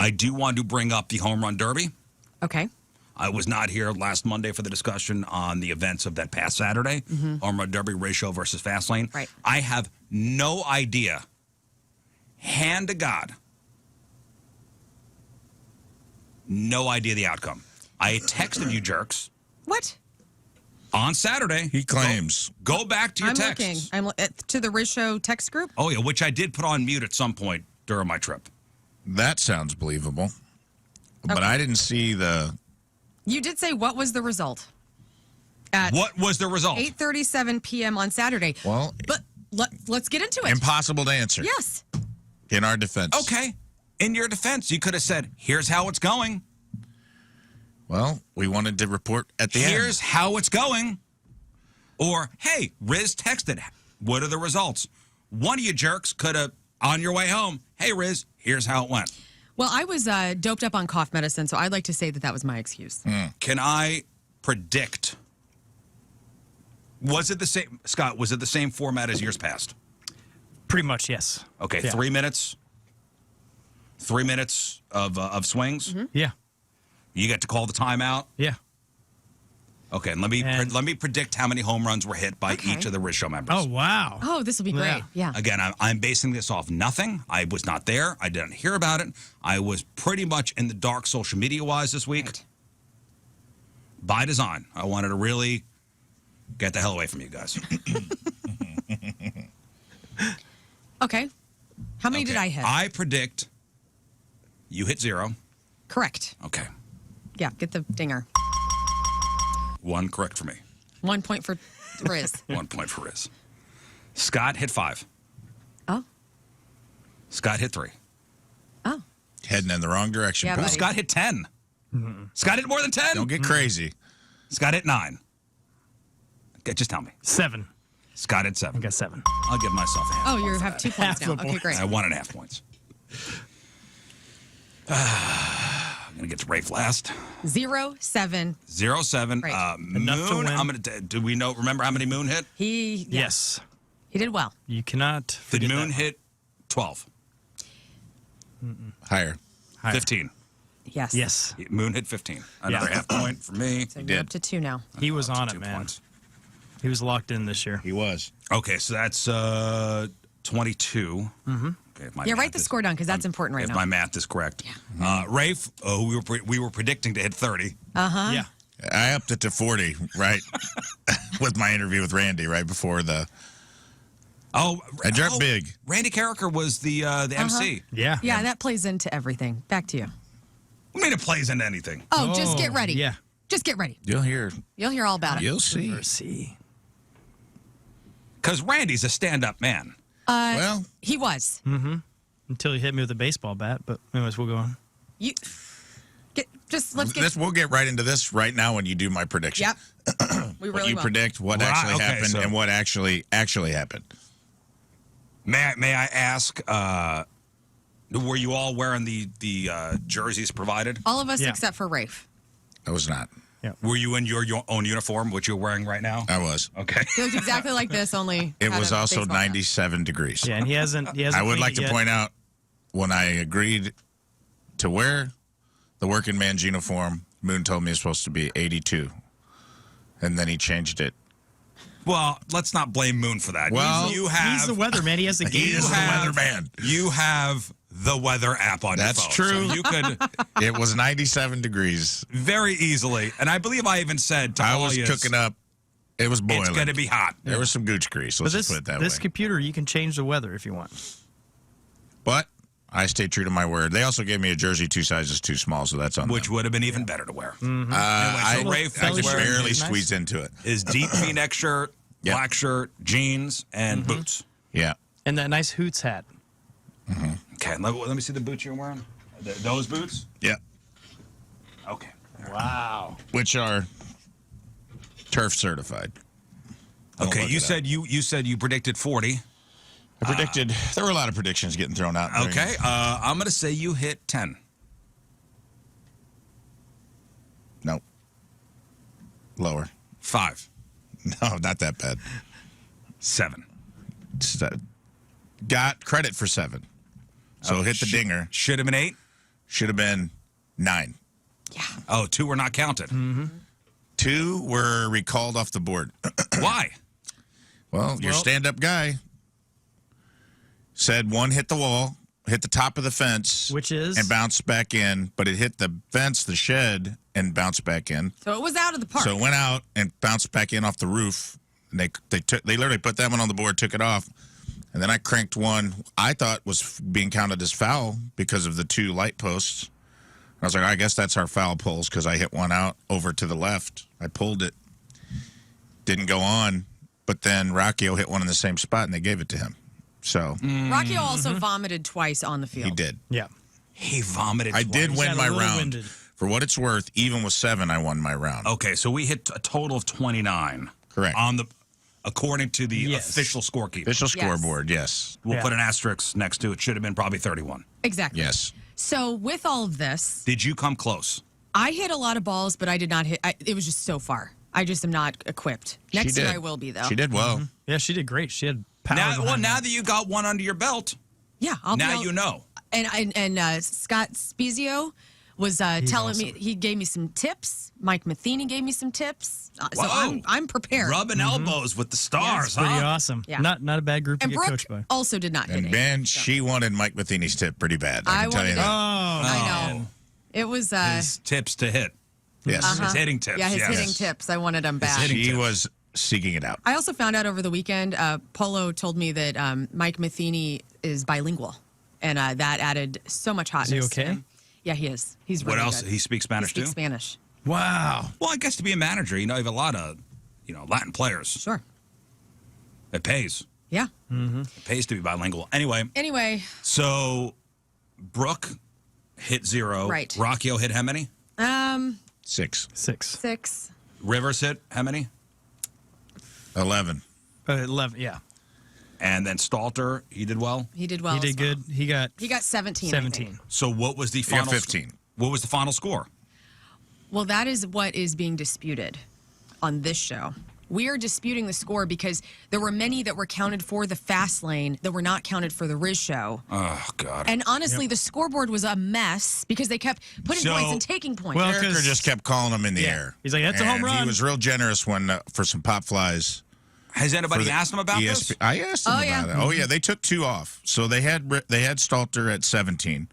I do want to bring up the home run derby. Okay. I was not here last Monday for the discussion on the events of that past Saturday. Home run derby, ratio versus fast lane. Right. I have no idea, hand to God, no idea the outcome. I texted you jerks What? on Saturday. He claims. Go back to your I'm texts. looking. To the Riz Show text group. Oh, yeah, which I did put on mute at some point during my trip. That sounds believable. But Okay. I didn't see the... You did say what was the result? What was the result? 8:37 p.m. on Saturday. Well... But let's get into it. Impossible to answer. Yes. In our defense. Okay. In your defense, you could have said, here's how it's going. Well, we wanted to report at the Here's how it's going. Or, hey, Riz texted. What are the results? One of you jerks could have, on your way home, hey, Riz, here's how it went. Well, I was doped up on cough medicine, so I'd like to say that was my excuse. Can I predict? Was it the same, Scott, was it the same format as years past? Pretty much, yes. Okay, Yeah. 3 minutes. 3 minutes of swings. Yeah. You get to call the timeout. Yeah. Okay, and let me predict how many home runs were hit by each of the Riz Show members. Oh, wow. Oh, this will be great. Yeah. Again, I'm basing this off nothing. I was not there. I didn't hear about it. I was pretty much in the dark social media-wise this week. Right. By design. I wanted to really get the hell away from you guys. Okay. How many did I hit? I predict you hit 0. Correct. Okay. Yeah, get the dinger. 1 correct for me. 1 point for Riz. 1 point for Riz. Scott hit 5. Oh. Scott hit 3. Oh. Heading in the wrong direction. Yeah, Bill. buddy. Scott hit 10. Scott hit more than 10. Don't get crazy. Scott hit 9. Okay, just tell me. 7. Scott hit I 7. got 7. I'll give myself a half. Oh, point you for have that. 2 points Half now. a Okay, point. great. 1.5 points. I'm gonna get to Rafe last. 0-7. 0-7. Right. Enough to Moon. win. I'm gonna. Do we know? Remember how many Moon hit? He Yes. He did well. You cannot Did forget Moon that. hit 12? Higher. Higher. 15. Yes. Yes. Moon hit 15. Another half point for me. So you're did. up to 2 now. He was on it, 2 man. points. He was locked in this year. He was. Okay, so that's 22. Mm-hmm. Okay, if my Yeah, math write the is- score down because that's important right If now. my math is correct. Rafe, we were predicting to hit 30. Yeah. I upped it to 40, right? With my interview with Randy right before the... Oh, I jumped big. Randy Carricker was the MC. Yeah. Yeah, that plays into everything. Back to you. I mean, it plays into anything. Oh, just get ready. Yeah. Just get ready. You'll hear. You'll hear all about it. You'll see. See. Because Randy's a stand-up man. Well, He was. Until he hit me with a baseball bat. But anyways, we'll go on. You let's get. we'll get right into this right now when you do my prediction. Yep. We What really you will. predict, what Well, actually okay, happened, so- and what actually happened. May I ask, were you all wearing the jerseys provided? All of us Yeah. except for Rafe. I was not. Were you in your own uniform, which you're wearing right now? I was. Okay. He looked exactly like this, only It had was a also baseball hat. 97 degrees. Yeah, and he hasn't I would cleaned like it to yet. point out when I agreed to wear the working man's uniform, Moon told me it's supposed to be 82. And then he changed it. Well, let's not blame Moon for that. Well, you have He's the weatherman. He has a He game. is the have- weatherman. You have the weather app on That's your phone. true. So you could It was 97 degrees. very easily, and I believe I even said to I all was yous, cooking up. It was boiling. it's going to be hot. There was some gooch grease. But Let's this just put it that this way. computer, you can change the weather if you want. But I stayed true to my word. They also gave me a jersey 2 sizes too small, so that's on Which them. would have been even better to wear. I so Rafe I was could wearing barely his nice- squeeze into it. His deep V-neck shirt, Yeah. black shirt, jeans, and boots. Yeah. And that nice Hoots hat. Okay, let me see the boots you're wearing. Those boots? Yeah. Okay. Wow. Which are turf certified. Don't Okay, look you it up. said you said you predicted 40. I predicted. There were a lot of predictions getting thrown out. during- Okay, I'm going to say you hit 10. No. Lower. 5. No, not that bad. 7. Got credit for 7. So hit the dinger. Should have been 8. should have been 9. Yeah. Oh, 2 were not counted. 2 were recalled off the board. Why? Well, your stand-up guy said 1 hit the wall, hit the top of the fence, Which is? and bounced back in, but it hit the fence, the shed, and bounced back in. So it was out of the park. So it went out and bounced back in off the roof. And they literally put that one on the board, took it off, and then I cranked one I thought was being counted as foul because of the 2 light posts. I was like, I guess that's our foul pulls because I hit one out over to the left. I pulled it, didn't go on, but then Rocchio hit one in the same spot and they gave it to him. So Rocchio also vomited twice on the field. he did. Yeah. He vomited I twice. did win got a my little round. winded. For what it's worth, even with 7, I won my round. Okay, so we hit a total of 29. Correct. According to the Yes. official scorekeeper. Official scoreboard, yes. We'll Yeah. put an asterisk next to it. Should have been probably 31. Exactly. Yes. So with all of this, Did you come close? I hit a lot of balls, but I did not hit. It was just so far. I just am not equipped. Next She year did. I will be, though. She did well. Yeah, she did great. She had power. Now behind her. that you got one under your belt, Yeah, I'll be now all- you know. And Scott Spezio was telling awesome. me, he gave me some tips. Mike Matheny gave me some tips. So Whoa. I'm prepared. Rubbing elbows with the stars, It's pretty huh? awesome. Yeah. Not a bad group to And get Brooke coached by. also did not hit And it. man, she wanted Mike Matheny's tip pretty bad. I I can tell you wanted it. that. I know. It was His tips to hit. Yes. His hitting tips. yeah, his yes. hitting tips. I wanted them bad. hitting She tips. was seeking it out. I also found out over the weekend, Polo told me that Mike Matheny is bilingual, and that added so much hotness. he to okay? him. Yeah, he is. He's What really else? good. He speaks Spanish He speaks too? Spanish. Wow. Well, I guess to be a manager, you have a lot of, Latin players. Sure. It pays. Yeah. It pays to be bilingual. Anyway, Anyway, so Brooke hit 0. Right. Rocchio hit how many? 6. 6. 6. Rivers hit how many? 11. 11. Yeah. And then Stalter, he did well. He did well. He did as well. good. He got He got 17. I think. 17. So what was the You got final? 15. What was the final score? Well, that is what is being disputed on this show. We are disputing the score because there were many that were counted for the fast lane that were not counted for the Riz show. Oh God. And honestly, the scoreboard was a mess because they kept putting So- points and taking points. Well, Erica 'cause- just kept calling them in the air. He's like, "That's a home And run." He was real generous when for some pop flies. Has anybody for the asked him about ESP this? I asked him Oh, about yeah. it. Oh yeah, they took 2 off. So they had Stalter at 17.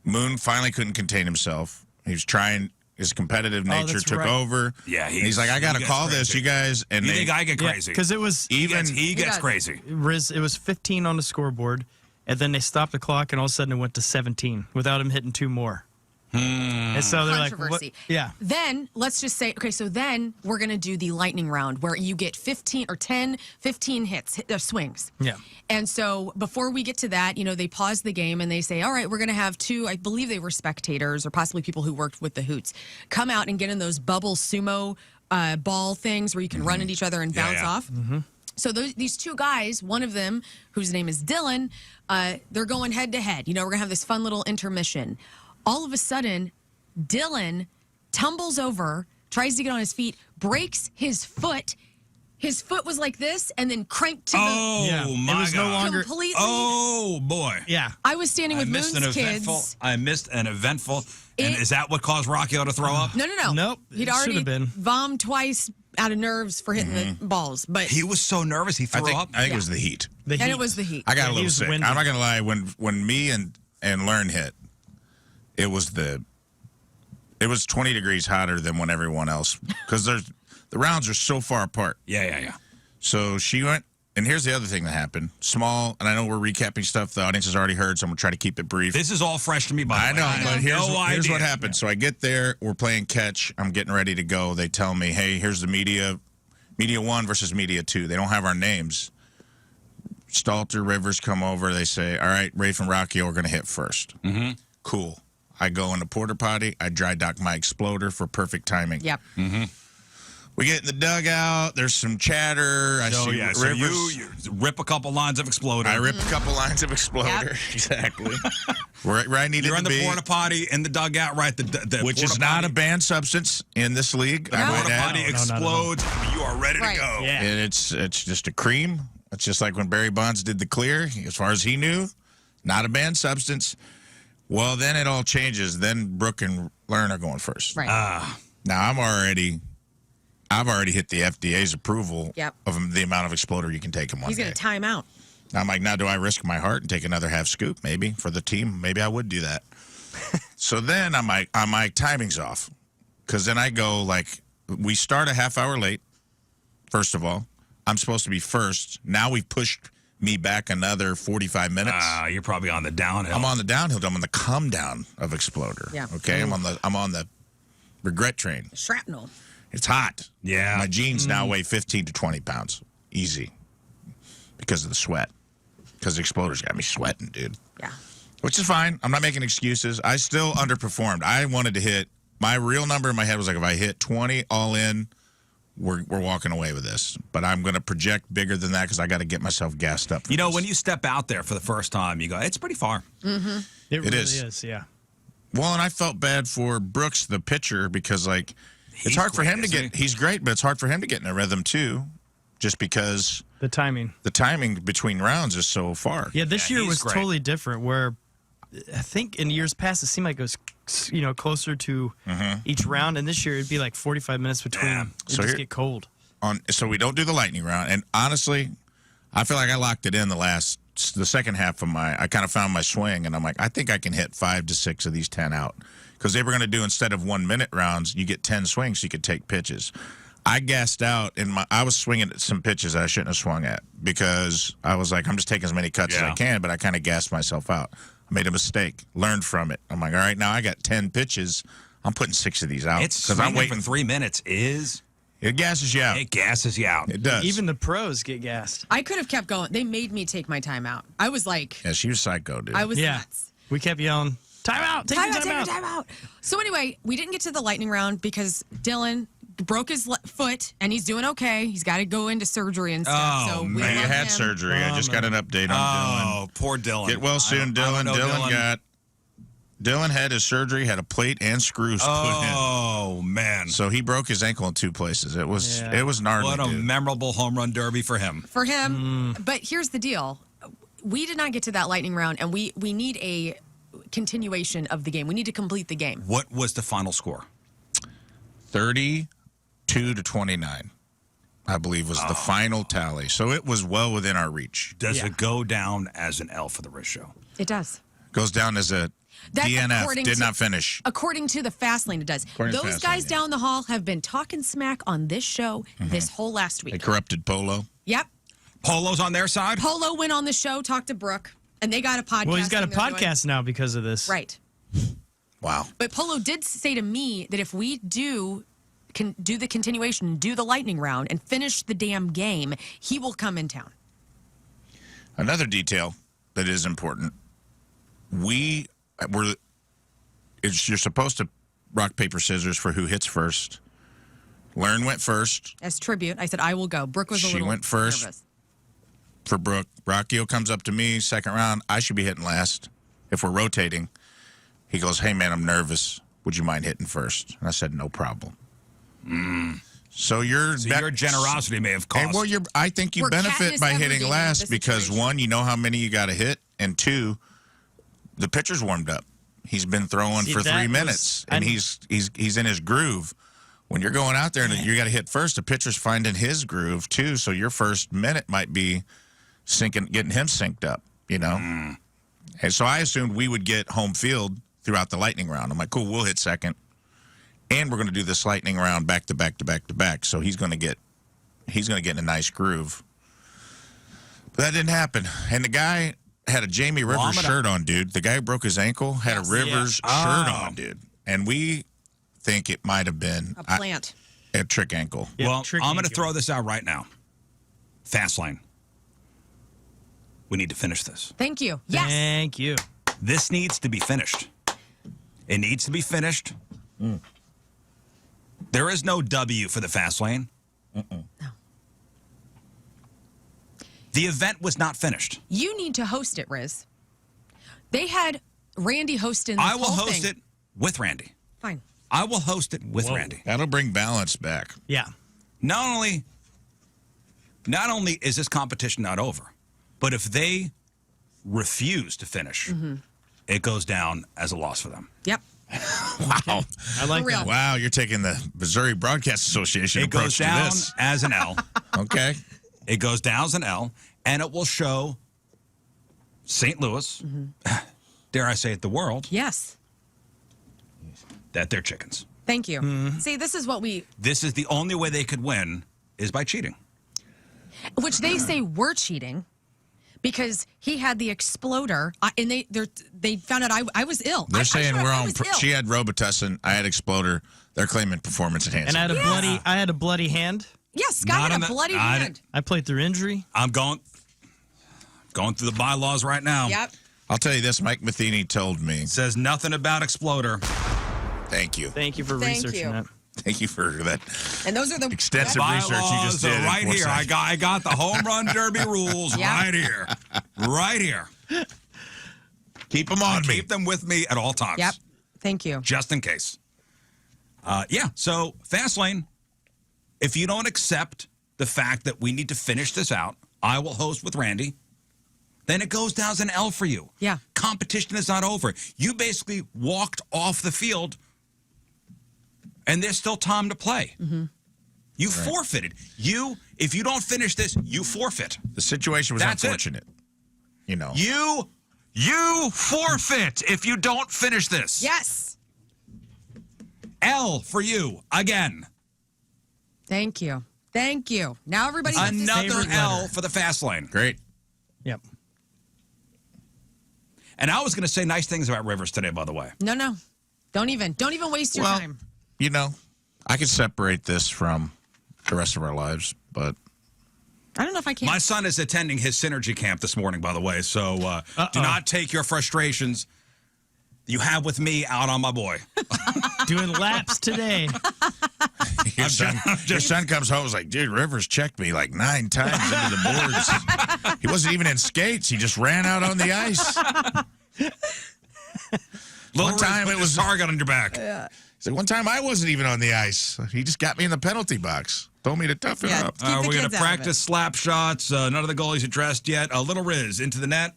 Moon finally couldn't contain himself. He was trying. His competitive nature that's took right. over. Yeah, And he's like, I got to he call gets this, crazy. you guys. And You they, think I get Yeah, crazy? because it was he even gets does. crazy. Riz. It was 15 on the scoreboard, and then they stopped the clock, and all of a sudden it went to 17 without him hitting 2 more. And so they're like, what? Controversy. Yeah. Then let's just say, okay, so then we're going to do the lightning round where you get 15 or 10, 15 hits, swings. Yeah. And so before we get to that, they pause the game and they say, all right, we're going to have 2, I believe they were spectators or possibly people who worked with the Hoots, come out and get in those bubble sumo ball things where you can run at each other and Yeah, bounce yeah. off. So these 2 guys, one of them, whose name is Dylan, they're going head to head. We're going to have this fun little intermission. All of a sudden, Dylan tumbles over, tries to get on his feet, breaks his foot. His foot was like this and then cranked to Oh Yeah. It my was no God. longer- completely. Oh boy. Yeah. I was standing with Moon's kids. I missed an eventful. And It- is that what caused Rocchio to throw up? No. Nope. He'd It already should've been. vommed twice out of nerves for hitting the balls. But He was so nervous he threw up. I think it was the heat. The and heat. it was the heat. I got a he little was sick. windy. I'm not gonna lie. When me and Learn hit, it was 20 degrees hotter than when everyone else because the rounds are so far apart. Yeah. So she went, and here's the other thing that happened. Small, and I know we're recapping stuff the audience has already heard, so I'm gonna try to keep it brief. This is all fresh to me, by the I way. know, but had here's no what idea. happened. So I get there, we're playing catch. I'm getting ready to go. They tell me, hey, here's the media 1 versus media 2. They don't have our names. Stalter, Rivers come over. They say, all right, Rafe and Rocchio are going to hit first. Mm-hmm. Cool. I go in the porta potty. I dry dock my exploder for perfect timing. Yep. We get in the dugout. There's some chatter. I see So Rivers. you rip a couple lines of exploder. I rip a couple lines of exploder. Yep. Exactly. where I needed You're to in the be. porta potty in the dugout, right? The Which is porta not a potty- banned substance in this league. The I might porta add. potty No, not at explodes. You are ready Right. to go. Yeah. And it's just a cream. It's just like when Barry Bonds did the clear. As far as he knew, not a banned substance. Well, then it all changes. Then Brooke and Learn are going first. Right. Now I've already hit the FDA's approval Yep. of the amount of exploder you can take in one He's day. going to time out. I'm like, now do I risk my heart and take another half scoop? Maybe for the team. Maybe I would do that. So then I'm like, timing's off, because then I go like, we start a half hour late. First of all, I'm supposed to be first. Now we've pushed me back another 45 minutes. You're probably on the downhill. I'm on the downhill. I'm on the come down of exploder. Yeah. Okay. I'm on the regret train. Shrapnel. It's hot. Yeah. My jeans now weigh 15 to 20 pounds. Easy. Because of the sweat. Because the exploder's got me sweating, dude. Yeah. Which is fine. I'm not making excuses. I still underperformed. I wanted to hit, my real number in my head was like, if I hit 20 all in, we're walking away with this. But I'm going to project bigger than that because I got to get myself gassed up. You know, when you step out there for the first time, you go, it's pretty far. Mm-hmm. It really is. is, yeah. Well, and I felt bad for Brooks, the pitcher, because, like, it's hard for him to get, he's great, but it's hard for him to get in a rhythm, too, just because The timing. the timing between rounds is so far. Yeah, this Yeah, year he's was great. totally different, where I think in years past it seemed like it was, closer to each round, and this year it'd be like 45 minutes between. Yeah. It'd So just here- get cold. So we don't do the lightning round, and honestly, I feel like I locked it in the second half of I kind of found my swing, and I'm like, I think I can hit 5 to 6 of these 10 out, because they were going to do, instead of 1 minute rounds, you get 10 swings, so you could take pitches. I gassed out, and I was swinging at some pitches that I shouldn't have swung at, because I was like, I'm just taking as many cuts as I can, but I kind of gassed myself out. I made a mistake, learned from it. I'm like, all right, now I got 10 pitches. I'm putting 6 of these out. It's because I'm waiting for 3 minutes is... It gasses you out. It gasses you out. It does. Even the pros get gassed. I could have kept going. They made me take my time out. I was like, Yeah, she was psycho, dude. I was Yeah. nuts. We kept yelling, time out, take your time out. So anyway, we didn't get to the lightning round because Dylan broke his foot and he's doing okay. He's got to go into surgery and stuff. Oh, so we man. You love had him. surgery. I just got an update on Oh, poor Dylan. Dylan. Get well soon, I don't Dylan. know Dylan had his surgery, had a plate and screws put in. Oh, man. So he broke his ankle in 2 places. It was Yeah. gnarly, What a dude. memorable home run derby for him. For him. But here's the deal. We did not get to that lightning round, and we need a continuation of the game. We need to complete the game. What was the final score? 32 to 29, I believe, was the final tally. So it was well within our reach. Does Yeah. it go down as an L for the Riz Show? It does. Goes down as a That's DNF. according Did to- not finish. According to the fast lane, it does. According to Those Fast guys Lane, down the hall have been talking smack on this show this whole last They week. corrupted Polo. Yep. Polo's on their side? Polo went on the show, talked to Brooke, and they got a podcast. Well, he's got a thing they're doing. podcast now because of this. Right. Wow. But Polo did say to me that if we can do the continuation, do the lightning round, and finish the damn game, he will come in town. Another detail that is important. You're supposed to rock, paper, scissors for who hits first. Learn went first As tribute, I said I will go. Brooke was a She little went first. nervous. for Brooke. Rockio comes up to me, second round. I should be hitting last if we're rotating. He goes, hey, man, I'm nervous. Would you mind hitting first? And I said, no problem. So your generosity may have cost. And well, I think you We're benefit Katniss by hitting Everdeen in last this because situation. 1, you know how many you got to hit, and 2, the pitcher's warmed up. He's been throwing See, for that 3 was- minutes, and I- he's in his groove. When you're going out there and you got to hit first, the pitcher's finding his groove too. So your first minute might be getting him synced up. You know, and so I assumed we would get home field throughout the lightning round. I'm like, cool, we'll hit second. And we're going to do this lightning round back to back to back to back. So he's going to get in a nice groove. But that didn't happen. And the guy had a Jamie Rivers shirt on, dude. The guy who broke his ankle had a Rivers shirt on, dude. And we think it might have been A plant. a trick ankle. Yeah, Well, tricky I'm going to ankle. throw this out right now. Fast lane. We need to finish this. Thank you. Yes. Thank you. This needs to be finished. It needs to be finished. There is no W for the fast lane. No. The event was not finished. You need to host it, Riz. They had Randy hosting this I will whole host thing. it with Randy. Fine. I will host it with Whoa. Randy. That'll bring balance back. Yeah. Not only is this competition not over, but if they refuse to finish, it goes down as a loss for them. Yep. Wow. I like For real. that. Wow, you're taking the Missouri Broadcast Association It goes approach to down this. as an L. Okay. It goes down as an L, and it will show St. Louis, dare I say it, the world, Yes. that they're chickens. Thank you. Mm-hmm. See, this is what This is the only way they could win is by cheating. which they say we're cheating because he had the exploder, and they found out I was ill. They're saying we're on. was ill. She had Robitussin. I had Exploder. They're claiming performance And enhancing. I had a bloody hand. Yes, Scott Not had on a the- bloody I hand. I played through injury. I'm going through the bylaws right now. Yep. I'll tell you this. Mike Matheny told me. It says nothing about Exploder. Thank you. Thank you for Thank researching you. that. Thank you for that And those are the extensive research you just Bylaws did. are in right 4 here. seconds. I got the home run derby rules Yeah. right here. Right here. Keep them on me. Keep them with me at all times. Yep. Thank you. Just in case. So Fastlane, if you don't accept the fact that we need to finish this out, I will host with Randy, then it goes down as an L for you. Yeah. Competition is not over. You basically walked off the field, and there's still time to play. Mm-hmm. You forfeited. If you don't finish this, you forfeit. The situation was That's it. unfortunate. You know. You forfeit if you don't finish this. Yes. L for you again. Thank you. Thank you. Now everybody's got this Another favorite L letter. for the fast lane. Great. Yep. And I was going to say nice things about Rivers today, by the way. No. Don't even waste your time. You know, I could separate this from the rest of our lives, but I don't know if I can. My son is attending his Synergy camp this morning, by the way. So do not take your frustrations you have with me out on my boy. Doing laps today. your son comes home and is like, dude, Rivers checked me like 9 times into the boards. He wasn't even in skates. He just ran out on the ice. One time it was- target on your back. He's like, one time I wasn't even on the ice. He just got me in the penalty box. Told me to toughen Yeah. up. Keep the We're going kids to out of practice slap shots. None of the goalies are dressed yet. A little Riz into the net.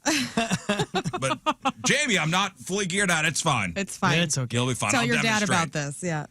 But Jamie, I'm not fully geared out. It's fine. It's fine. It's okay. You'll be fine. Tell I'll your dad demonstrate. about this. Yeah.